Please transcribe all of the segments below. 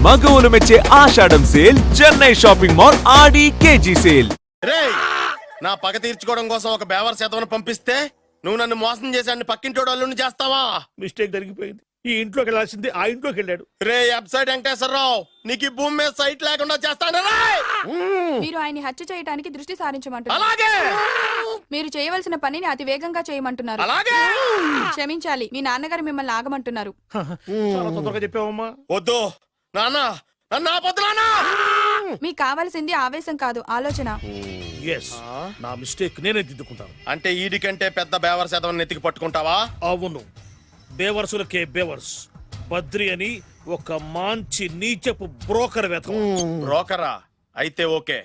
మగవులు మెచ్చే ఆషాఢం sale Chennai shopping mall ఆడి KG sale. రేయ్, నా పగ తీర్చుకోవడం కోసం ఒక బేవర్ శాతం పంపిస్తే నువ్వు నన్ను మోసం చేశాన్ని పక్కింటోడు అల్లుని చేస్తావా? మిస్టేక్ జరిగిపోయింది. ఈ ఇంట్లోకి వెళ్ళాల్సింది ఆ ఇంట్లోకి వెళ్ళాడు. రే వెబ్సైట్ వెంకటేశ్వరరావు, నీకు ఈ భూమి మీద సైట్ లేకుండా చేస్తాను. మీరు ఆయన్ని హత్య చేయడానికి దృష్టి సారించమంటున్నారు. అలాగే మీరు చేయవలసిన పనిని అతి వేగంగా చేయమంటున్నారు. అలాగే క్షమించాలి, మీ నాన్నగారు మిమ్మల్ని ఆగమంటున్నారు. చాలా తొందరగా చెప్పావమ్మా. వద్దు నాన్న, నన్ను ఆపొద్దు నాన్న. మీకు కావాల్సింది ఆవేశం కాదు, ఆలోచన. ఎస్, నా మిస్టేక్ నేనే దిద్దుకుంటాను. అంటే ఈడి కంటే పెద్ద బేవర్ శాతం నెత్తికి పట్టుకుంటావా? అవును, బేవర్సులకే బేవర్స్. బద్రి అని ఒక మంచి నీచపు బ్రోకర్ వెతక. బ్రోకరా? అయితే ఓకే.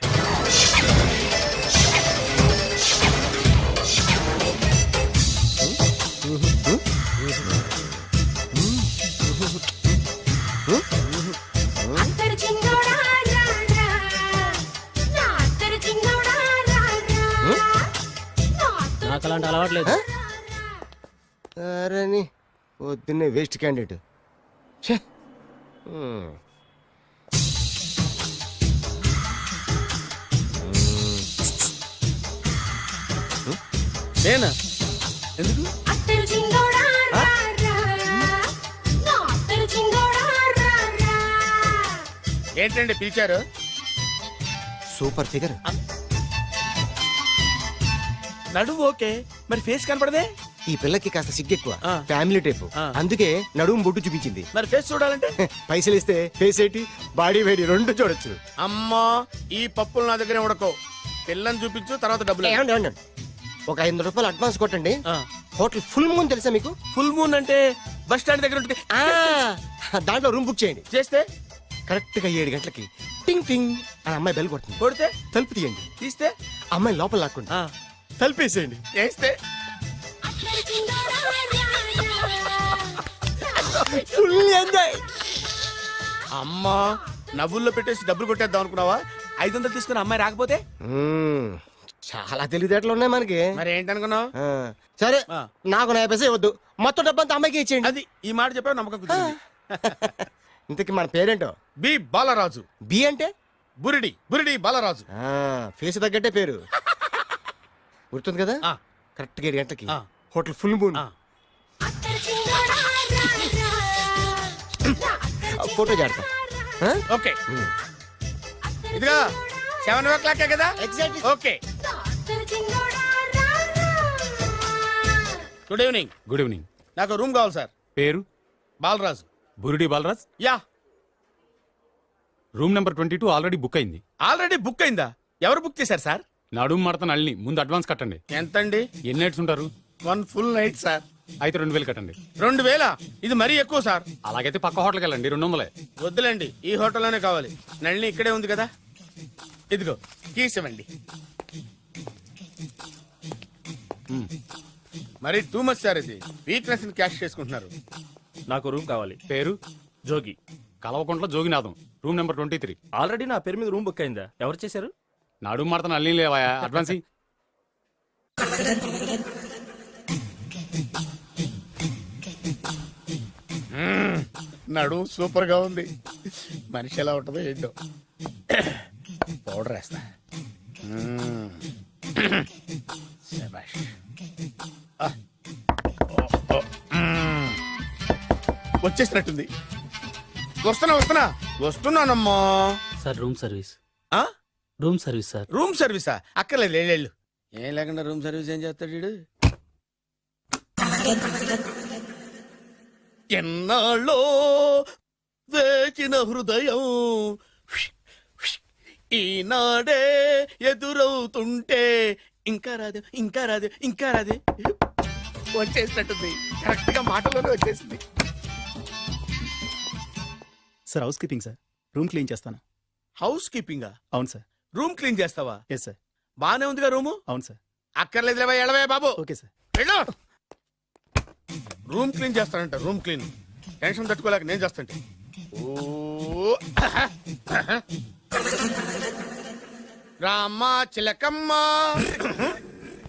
నాకు అలాంటి అలవాట్లేదు. అరే పొద్దున్నే వేస్ట్ క్యాండిడేట్. నేనా? ఎందుకు? ఏంటండి పిలిచారు? Super figure. నడువు ఓకే, మరి ఫేస్ కనపడదే. ఈ పిల్లకి కాస్త సిగ్గెక్కువ, ఫ్యామిలీ టైప్. అందుకే నడుము బొట్టు చూపించింది. మరి ఫేస్ చూడాలంటే పైసలు ఇస్తే ఫేస్ ఏంటి, బాడీ వేడి రెండు చూడొచ్చు. అమ్మా, ఈ పప్పులు నా దగ్గర ఉడకో. పిల్లని చూపించు, తర్వాత డబ్బులు. ఒక 500 రూపాయలు అడ్వాన్స్ కొట్టండి. హోటల్ ఫుల్ మూన్ తెలుసా మీకు? ఫుల్ మూన్ అంటే బస్ స్టాండ్ దగ్గర ఉంటుంది. దాంట్లో రూమ్ బుక్ చేయండి. చేస్తే కరెక్ట్ గా 7 గంటలకి టింగ్ టింగ్ అని అమ్మాయి బెల్ కొడుతుంది. కొడితే తలుపు తీయండి. తీస్తే అమ్మాయి లోపల లాక్కుంటా తలుపేసేయండి. వేస్తే ఫుల్ ఎంజాయ్. అమ్మా, నవ్వుల్లో పెట్టేసి డబ్బులు కొట్టేద్దాం అనుకున్నావా? 500 తీసుకుని అమ్మాయి రాకపోతే? చాలా తెలివితేటలు ఉన్నాయి మనకి. మరి ఏంటనుకున్నావు? సరే, నాకు 50 పైసే వద్దు, మొత్తం డబ్బంతా అమ్మాయికి ఇచ్చేయండి. అది ఈ మాట చెప్పావు, నమ్మకం కుదిరింది. ఇంతకి మన పేరేంటో? బి బాలరాజు. బి అంటే బురిడి, బురిడి బాలరాజు. ఫేస్ తగ్గట్టే పేరు. గుర్తుంది కదా? కరెక్ట్ గా 7 గంటలకి హోటల్ ఫుల్ మూన్. ఫోటో చేడతా. ఓకే, ఇదిగా 7 o'clock కదా? Okay. Good evening. Good evening. నాకు రూమ్ కావాలి సార్. పేరు? Balaraju. Burudi Balraj. Yeah. Room number 22 already book అయింది. ఆల్రెడీ బుక్ అయిందా? ఎవరు బుక్ చేశారు సార్? నడుము మడత నల్ని. ముందు అడ్వాన్స్ కట్టండి. ఎంతండి? ఎన్ని నైట్స్ ఉంటారు? 1 full night సార్. అయితే 2000 కట్టండి. 2000? ఇది మరీ ఎక్కువ సార్. అలాగైతే పక్క హోటల్కి వెళ్ళండి, 200. వద్దులేండి, ఈ హోటల్లోనే కావాలి. నళిని ఇక్కడే ఉంది కదా. ఇదిగో కీస్ ఇవ్వండి. మరి టూ మచ్ సార్, ఇది వీక్నెస్ ని క్యాష్ చేసుకుంటున్నారు. నాకు రూమ్ కావాలి. పేరు? Jogi. Kalavakuntla Joginatham. Room number 23. Already నా పేరు మీద రూమ్ బుక్ అయిందా? ఎవరు చేశారు? నడుము మడత నల్ని లేవా? అడ్వాన్స్ నడు సూపర్ గా ఉంది. మనిషి ఎలా ఉంటుందో ఏంటో. పౌడర్ వేస్తా. శభాష్. వచ్చేసినట్టుంది. వస్తున్నానమ్మా. Sir room service. Room service sir. Room సర్వీసా? అక్కర్లేదు, లేళ్ళు. ఏం లేకుండా రూమ్ సర్వీస్ ఏం చేస్తాడు వీడు? ఎన్నాళ్ళో వేచిన హృదయం ఈనాడే ఎదురవుతుంటే ఇంకా రాదు, ఇంకా రాదు, ఇంకా రాదు. వచ్చేసినట్టుంది. కరెక్ట్ గా మాటలోనే వచ్చేసింది. Sir housekeeping sir. Room clean చేస్తాను. హౌస్ కీపింగా? అవును సార్. రూమ్ క్లీన్ చేస్తావా? Yes sir. బానే ఉందిగా రూము? అవును సార్. అక్కర్లేదు, ఎడవే బాబు. Okay sir. వెళ్ళు. రూమ్ క్లీన్ చేస్తానంట. Room clean. టెన్షన్ తట్టుకోలేక నేను చేస్తాంటే. ఓ రామ చిలకమ్మ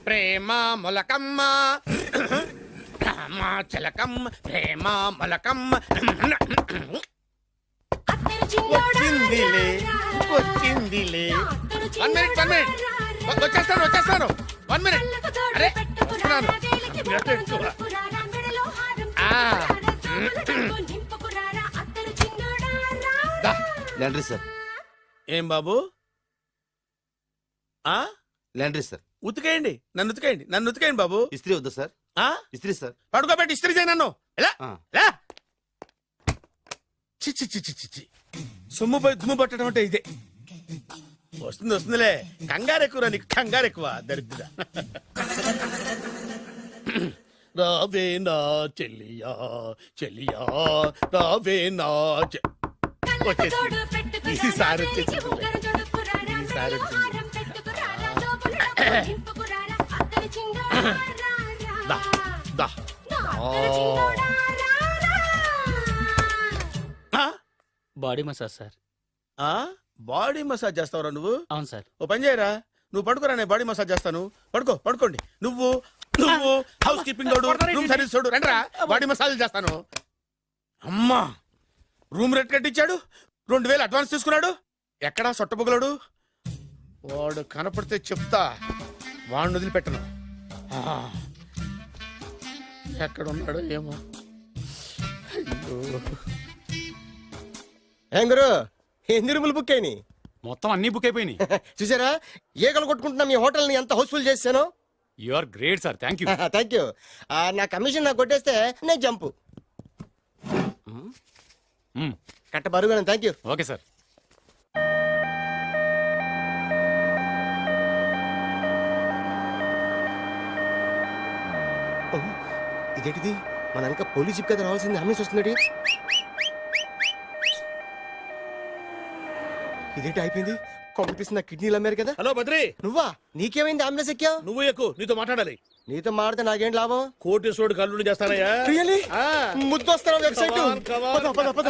ప్రేమ మొలకమ్మ, రామ చిలకమ్మ ప్రేమ మొలకమ్మ. వచ్చిందిలే వచ్చిందిలే 1 minute 1 minute వచ్చేస్తాను 1 minute అరే వస్తున్నాను లాండ్రీ సార్, ఏం బాబు ఆ లాండ్రీ సార్. ఉతికేయండి నన్ను ఉతికేయండి బాబు ఇస్త్రీ వద్దా సార్? ఆ ఇస్త్రీ సార్. పడుకోబెట్టి ఇస్త్రీ చేయి నన్ను ఎలా ఆ. ఎలా చిచ్చి చిచ్చి చిచ్చి సొమ్ము పోయి దుమ్ము పట్టడం అంటే ఇదే వస్తుందిలే కంగారు ఎక్కువ నీకు కంగారు ఎక్కువ దరిద్ర రావే నా చెల్లియా చెల్లియా రావే నా వచ్చేసి ఈసారి వచ్చేసి ఈసారి వచ్చింది దా దా body massage sir. Body massage చేస్తావురా నువ్వు అవును సార్. ఓ పని చేయరా నువ్వు పడుకోరా నేను బాడీ మసాజ్ చేస్తాను పడుకోండి నువ్వు హౌస్ కీపింగ్ రూమ్ సర్వీస్ తోడు రండిరా బాడీ మసాజ్ చేస్తాను అమ్మా రూమ్ రేట్ కట్టించాడు 2000 అడ్వాన్స్ తీసుకున్నాడు ఎక్కడా సొట్టబుగలాడు వాడు కనపడితే చెప్తా వాడిని వదిలిపెట్టను ఆ, ఎక్కడ ఉన్నాడో ఏమో అయ్యో ఏం గురు, ఎన్ని రూములు బుక్ అయినాయి? మొత్తం అన్ని బుక్ అయిపోయినాయి. చూసారా ఏగలు కొట్టుకుంటున్నా మీ హోటల్ ని ఎంత హౌస్ఫుల్ చేశాను. You are great sir, thank you. Thank you. నా కమిషన్ నాకు కొట్టేస్తే నేను జంపు కట్ట బరుగా. Thank you. Okay sir. ఇదేంటిది మన వెనక పోలీస్ జిప్ కదా రావాల్సింది అంబులెన్స్ వస్తుంది. ఇదేంటి అయిపోయింది కాంపిటీషన్ నా కిడ్నీలు అమ్మారు కదా. హలో బద్రి, నువ్వా? నీకేమైంది అంబులెన్స్ ఎక్కావు? నువ్వు ఎక్కువ నీతో మాట్లాడాలి. నీతో మాడితే నాకేం లాభం? కోటేశ్వరుడు కల్లుడు చేస్తానయ్యా. రియల్లీ? ఆ. ముద్దొస్తారా website? Come on, come on. పద పద పద.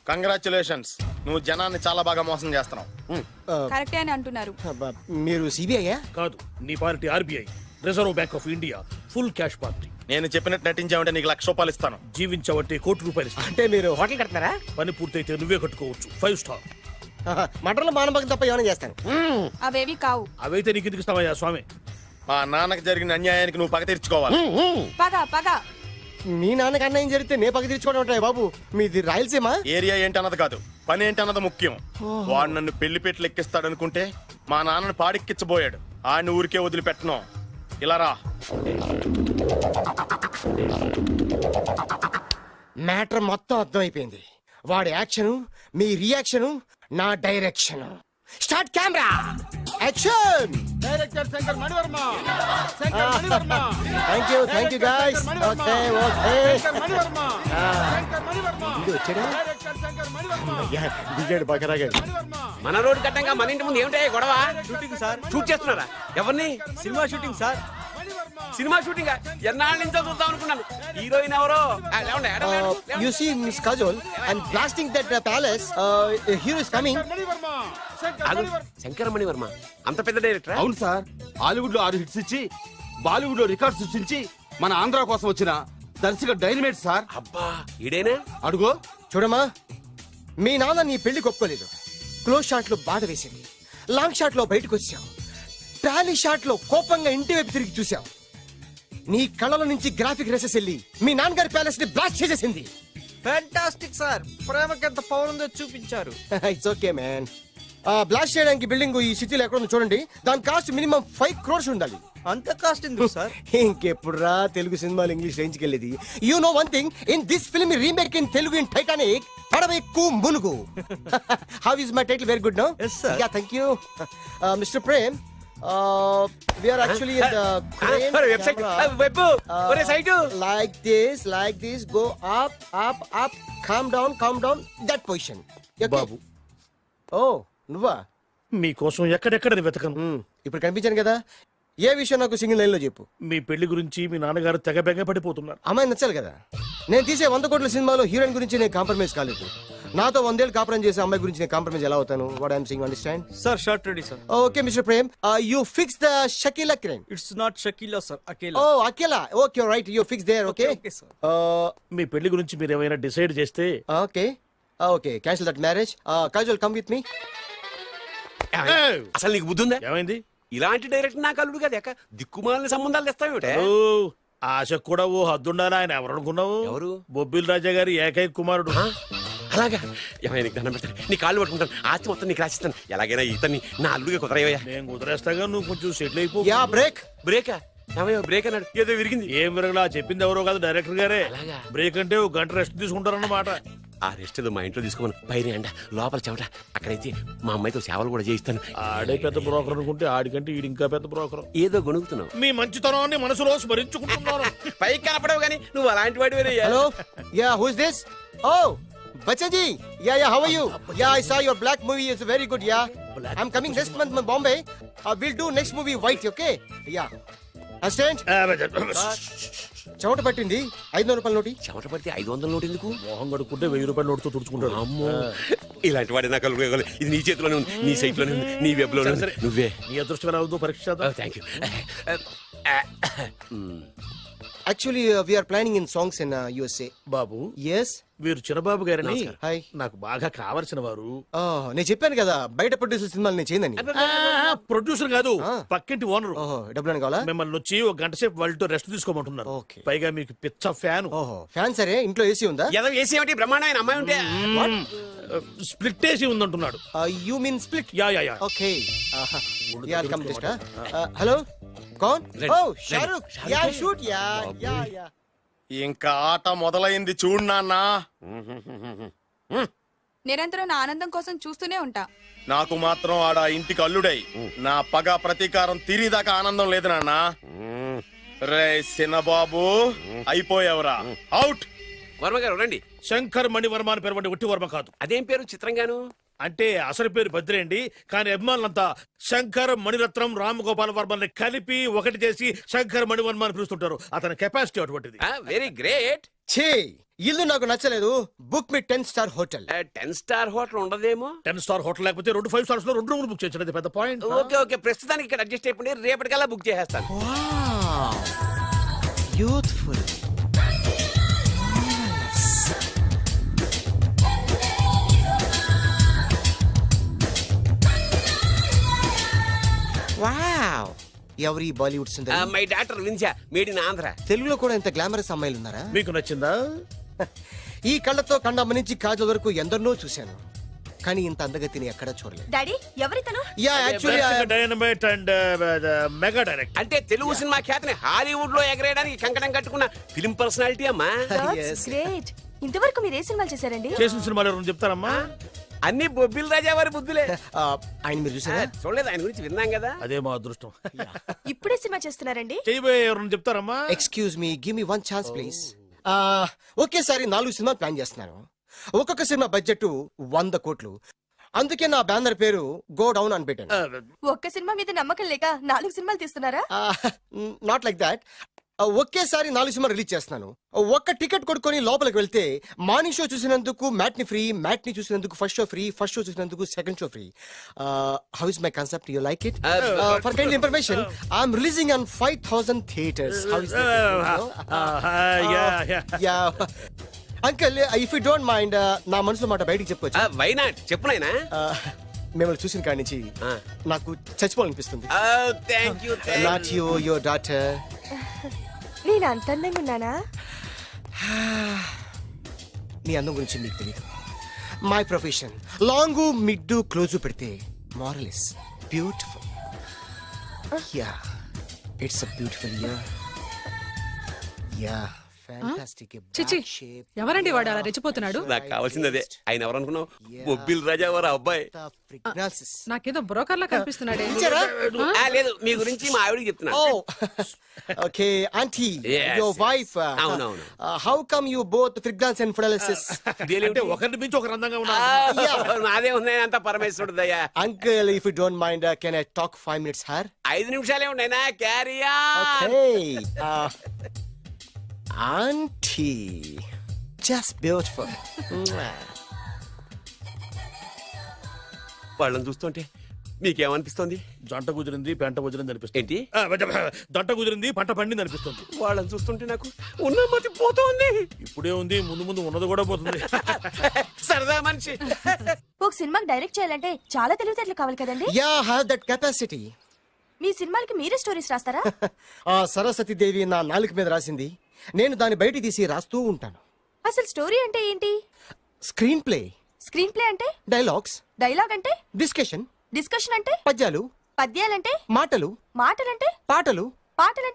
కంగ్రాచులేషన్స్ నువ్వు జనాన్ని చాలా బాగా మోసం చేస్తున్నావు కరెక్టే అని అంటున్నారు. అబ్బా, మీరు సిబిఐయా? కాదు, నీ party RBI, reserve bank of India, full cash party. నేను చెప్పినట్టు నటించావంటే నీకు ₹1,00,000 ఇస్తాను జీవించవంటే ₹1,00,00,000 ఇస్తాను. అంటే మీరు హోటల్ కడతారా? పని పూర్తయితే నువ్వే కట్టుకోవచ్చు 5 స్టార్. మటన్లో మానభంగం తప్ప ఏమైనా చేస్తాను. అవేవి కావు. అవైతే నీకు ఎందుకు ఇస్తావయ్యా స్వామి? మా నాన్నకి జరిగిన అన్యాయానికి నువ్వు పగ తీర్చుకోవాలి పగ పగ. మీ నాన్నకి అన్యాయం జరిగితే నే పక్క తీర్చుకోవడం ఉంటాయి బాబు. మీది రాయలసీమ. ఏరియా ఏంటన్నది కాదు పని ఏంటన్నది ముఖ్యం వాడు నన్ను పెళ్లి పెట్లు ఎక్కిస్తాడు అనుకుంటే మా నాన్నను పాడెక్కించబోయాడు ఆడిని ఊరికే వదిలిపెట్టను ఇలా రా మ్యాటర్ మొత్తం అర్థమైపోయింది. వాడి యాక్షన్, మీ రియాక్షన్, నా direction. Start camera action. Director Shankar Mani Varma thank you guys. Okay okay. వచ్చాడా? అయ్యా, దిగాడు బకరాగాడు. మన రోడ్ కట్టంగా మన ఇంటి ముందు ఏమిటాయి గొడవ? Shooting sir. షూట్ చేస్తున్నారా? ఎవరిని? Cinema shooting sir. Cinema shooting ఎన్నాళ్ళ నుంచో చూద్దాం అనుకున్నాను. హీరోయిన్ ఎవరో? You see Miss Kajol, I'm blasting that palace. Hero is coming. Shankaramani Varma అంత పెద్ద డైరెక్టర్? అవును సార్, హాలీవుడ్ లో 6 హిట్స్ ఇచ్చి బాలీవుడ్ లో రికార్డ్ సృష్టించి మన ఆంధ్ర కోసం వచ్చిన దర్శక డైనమేట్ సార్. అబ్బా ఈడేనా? అడుగో. చూడమ్మా, మీ నాన్న నీ పెళ్లి ఒప్పుకోలేదు. క్లోజ్ షాట్ లో బాధ వేసింది. లాంగ్ షాట్ లో బయటకు వచ్చావు. ట్రాలీ షాట్ లో కోపంగా ఇంటి వైపు తిరిగి చూసావు. నీ కళ్ళల నుంచి గ్రాఫిక్ రెసెస్ వెళ్ళి మీ నాన్నగారి ప్యాలెస్ ని బ్లాస్ట్ చేసేసింది. ఫ్యాంటాస్టిక్ సార్, ప్రేమకి ఎంత పవర్ ఉందో చూపించారు. It's okay man. బ్లాస్ట్ చేయడానికి బిల్డింగ్ ఈ సిటీలో ఎక్కడ ఉందో చూడండి. దాని కాస్ట్ మినిమం 5 crores ఉండాలి. అంత కాస్ట్ ఎందుకు సార్? ఇంకెప్పుడు రా తెలుగు సినిమాలు ఇంగ్లీష్ రేంజ్ కి వెళ్ళేది. You know one thing, in this film remake in Telugu in Titanic పడవెక్కు మునుగు. How is my title? Very good no. Yes, sir. Yeah thank you mister Prem. We are actually in the crane website camera. Web ఒరే site Like this, go up, calm down, that position. Okay? బాబు, Oh, నువ్వా? మీకోసం ఎక్కడెక్కడ వెతకను. ఇప్పుడు కనిపించాను కదా. ఏ విషయం నాకు single line లో చెప్పు. మీ పెళ్లి గురించి మీ నాన్నగారు తెగ బెంగ పడిపోతున్నారు. అమ్మాయి నచ్చాలి కదా. నేను తీసే 100 కోట్ల సినిమాలో హీరోయిన్ గురించి నేను కాంప్రమైజ్ కాలేదు. నాతో 100 ఏళ్ళు కాపురం చేసే అమ్మాయి గురించి నేను కాంప్రమైజ్ ఎలా అవుతాను? What I'm saying, understand? Sir short ready sir. Okay mister Prem, you fix the Shakeela crane. It's not Shakeela sir, Akela. Oh Akela. Okay right, you fix there. Okay Okay, sir. మీ పెళ్లి గురించి మీరు ఏమైనా డిసైడ్ చేస్తే okay. Okay cancel that marriage. Kajal come with me. అసలు నీకు బుద్ధి ఉందా? ఏమైంది? ఇలాంటి డైరెక్టర్ నాకు అల్లుడు కదా దిక్కుమాలని సంబంధాలు తెస్తావేమిటే? ఓ, ఆశకు కూడా ఓ హద్దుండాలి. ఆయన ఎవరు అనుకున్నావు? ఎవరు? బొబ్బిల్ రాజా గారి ఏకైక కుమారుడు. అలాగా? ఏమైనా నీకు దండం పెడతాను, నీ కాళ్ళు పట్టుకుంటాను, ఆస్తి మొత్తం నీకు రాసిస్తాను. ఎలాగైనా ఇతన్ని నా అల్లుడిగా కుదరయ్యా. నేను కుదిరేస్తాగా, నువ్వు కొంచెం సెటిల్ అయిపో. Yeah break. బ్రేకా? ఏమయ్యో బ్రేక్ అన్నాడు, ఏదో విరిగింది. ఏం విరగలా, చెప్పింది ఎవరో కాదు, డైరెక్టర్ గారే. అలాగా? బ్రేక్ అంటే ఒక గంట రెస్ట్ తీసుకుంటారన్నమాట. ఆ రెస్ట్ ఏదో మా ఇంట్లో తీసుకోమని, పైన అండ లోపల చెమట. అక్కడైతే మా అమ్మాయితో సేవలు కూడా చేయిస్తాను. ఆడే పెద్ద బ్రోకర్ అనుకుంటే ఆడికంటే ఈడు ఇంకా పెద్ద బ్రోకర్. ఏదో గొణుగుతున్నావు. మీ మంచితనాన్ని మనసులో స్మరించుకుంటున్నాను. పైకి కనపడవు కానీ నువ్వు అలాంటి వాడి. Hello. Yeah who is this? Oh Bachchan ji, yeah, how are you? Yeah, I saw your black movie. It's very good, yeah. I'm coming next month in Bombay. We'll do next movie White, okay? Yeah. Assistant? చెమట పట్టింది. 500 రూపాయల నోటి. చెమట పడితే 500 note ఎందుకు? మోహం కడుక్కుంటే 1000 రూపాయల నోటుతో తుడుచుకుంటాడు. అమ్మో, ఇలాంటి వాడి నాకు అల్లుడు. ఇది నీ చేతిలోనే ఉంది, నీ సైట్ లోనే ఉంది, నీ వెబ్ లోనే ఉంది. నువ్వే నీ అదృష్టం ఎలా ఉందో పరీక్ష చేద్దాం. Thank you. Actually, we are planning in songs in USA. Babu, Yes? వీరు చిన్నబాబు గారని హాయ్. నాకు బాగా కావలసిన వారు. నేను చెప్పాను కదా బయట ప్రొడ్యూసర్ సినిమాలు నేను చేయదని. ప్రొడ్యూసర్ కాదు, ఆ. పక్కింటి ఓనర్. ఓహో, డబ్బులు కావాలా? మిమ్మల్ని వచ్చి ఒక గంట సేపు వాళ్ళతో రెస్ట్ తీసుకోమంటున్నారు. ఓకే. పైగా మీకు పిచ్చ ఫ్యాన్. ఓహో, ఫ్యాన్ సరే. ఇంట్లో ఏసీ ఉందా? ఏదో వేసి ఏమిటి బ్రహ్మాండమైన అమ్మాయి ఉంటే స్ప్లిట్ వేసి ఉందంటున్నాడు. You mean split? Yeah yeah yeah. Okay. Yeah, come just. Hello? కౌన్? Oh, Shahrukh. Yeah, shoot. Yeah. ఇంకా ఆట మొదలైంది చూడు నాన్న. నిరంతరం నా ఆనందం కోసం చూస్తూనే ఉంటా. నాకు మాత్రం ఆడ ఇంటికి అల్లుడై నా పగ ప్రతీకారం తీరిదాకా ఆనందం లేదు నాన్న. రే సినబాబు, అయిపోయావురా. అవుట్. వర్మ గారు రండి. శంకర్ మణివర్మ అని పేరు, ఒట్టి వర్మ కాదు. అదేం పేరు చిత్రంగాను? అంటే అసలు పేరు బద్రి అండి, కానీ అభిమానులంతా శంకర్ మణిరత్నం రామగోపాల్ వర్మని కలిపి ఒకటి చేసి శంకర్ మణివర్మ అని పిలుస్తుంటారు. అతని కెపాసిటీ అటువంటిది. Very great. ఛీ, ఇల్లు నాకు నచ్చలేదు. బుక్ మీ 10 స్టార్ హోటల్. 10 స్టార్ హోటల్ ఉండదేమో. 10 స్టార్ హోటల్ లేకపోతే 2 5 స్టార్స్ లో 2 రూములు బుక్ చేయొచ్చు. పెద్ద పాయింట్. ఓకే ఓకే, ప్రస్తుతానికి ఇక్కడ అడ్జస్ట్ అయిపోయి రేపటికల్లా బుక్ చేసేస్తాను. యూత్ఫుల్. వావ్, ఎవరి బాలీవుడ్ సుందరి? మై డాక్టర్ విన్సా, మేడ్ ఇన్ ఆంధ్ర. తెలుగులో కూడా ఇంత గ్లామరస్ అమ్మాయిలు ఉన్నారా? మీకు నచ్చిందా? ఈ కళ్ళతో కండమ్మ నుంచి కాజల్ వరకు ఎందరినో చూశాను, కానీ ఇంత అందగతిని ఎక్కడా చూడలేదు. డాడీ, ఎవరితను? Yeah, actually dynamite and mega direct. అంటే తెలుగు సినిమా ఖ్యాతిని హాలీవుడ్ లో ఎగరేయడానికి కంకణం కట్టుకున్న ఫిలిం పర్సనాలిటీ అమ్మా. గ్రేట్. ఇంతవరకు మీరు ఏ సినిమాలు చేశారండి? చేసిన సినిమాలు ఎవరు చెప్తారమ్మా? అన్ని బొబ్బిల్ రాజా వారి బుద్ధులే. ఆయన మీరు చూసారా? చూడలేదు, ఆయన గురించి విన్నాం కదా. అదే మా అదృష్టం. ఇప్పుడే సినిమా చేస్తున్నారండి? చేయబోయే ఎవరు చెప్తారమ్మా? Excuse me, give me 1 chance please. ఒకేసారి 4 సినిమా ప్లాన్ చేస్తున్నాను. ఒక్కొక్క సినిమా బడ్జెట్ 100 కోట్లు. అందుకే నా బ్యానర్ పేరు గో డౌన్ అని పెట్టాను. ఒక్క సినిమా మీద నమ్మకం లేక 4 సినిమాలు తీస్తున్నారా? Not like that. ఒకేసారి 4 సినిమా రిలీజ్ చేస్తున్నాను. ఒక్క టికెట్ కొనుక్కొని లోపలికి వెళ్తే మార్నింగ్ షో చూసినందుకు మ్యాట్ని ఫ్రీ, మ్యాట్ని చూసినందుకు first show free, first show చూసినందుకు second show free. How is my concept? You like it? For kind information, I'm releasing on 5000 theatres. How is that? Uncle, if you don't mind, నా మనసులో మాట బయటికి చెప్పుకోవచ్చు? Why not, చెప్పు నాయనా. మిమ్మల్ని చూసిన కాడి నుంచి నాకు చచ్చిపోవాలనిపిస్తుంది. Thank you. Not you, your daughter. నేను అంత అందంగా ఉన్నానా? నీ అందం గురించి మీకు తెలియదు. My profession long mid close పెడితే moral is beautiful. Yeah, it's a beautiful year. Yeah, fantastic. చిచి, ఎవరండి వాడు అలా రెచ్చిపోతున్నాడు? నాకు కావాల్సింది అదే. ఆయన ఎవరు అనుకున్నావు? బొబ్బిల్ రాజా వారు అబ్బాయి. నాకేదో బ్రోకర్ లా కనిపిస్తున్నాడే. లేదు, మీ గురించి మా ఆవిడకి చెప్తున్నా. Okay auntie, Yes, your wife. అవునవును. How come you both fragrance and fidelities? అంటే ఒకరిని మించి ఒకరు అందంగా ఉన్నారు. నాదే ఉన్నాయి అంత పరమేశ్వరుడు దయ్యా. Uncle, if you don't mind, can I talk 5 minutes her? 5 నిమిషాలే ఉన్నాయినా, carry okay. Auntie, just beautiful. వాళ్ళని చూస్తుంటే మీకేమనిపిస్తోంది? జంట కుదిరింది పెంట కుదిరింది అనిపిస్తుంది. ఏంటి? దంట కుదిరింది పంట పండింది అనిపిస్తుంది. వాళ్ళని చూస్తుంటే నాకు ఉన్న మతి పోతోంది. ఇప్పుడే ఉంది, ముందు ముందు ఉన్నది కూడా పోతుంది. సరదా మనిషి. ఒక సినిమాకి డైరెక్ట్ చేయాలంటే చాలా తెలివితేటలు కావాలి కదండి. Yeah have that capacity. మీ సినిమాలకి మీరే స్టోరీస్ రాస్తారా? ఆ సరస్వతి దేవి నా నాలుక మీద రాసింది, నేను దాన్ని బయట తీసి రాస్తూ ఉంటాను. అసలు స్టోరీ అంటే ఏంటి? స్క్రీన్ ప్లే, స్క్రీన్ ప్లే అంటే? డైలాగ్స్, డైలాగ్ అంటే? డిస్కషన్, డిస్కషన్ అంటే? పద్యాలు, పద్యాలంటే? మాటలు, మాటలంటే? పాటలు, పాటలంటే?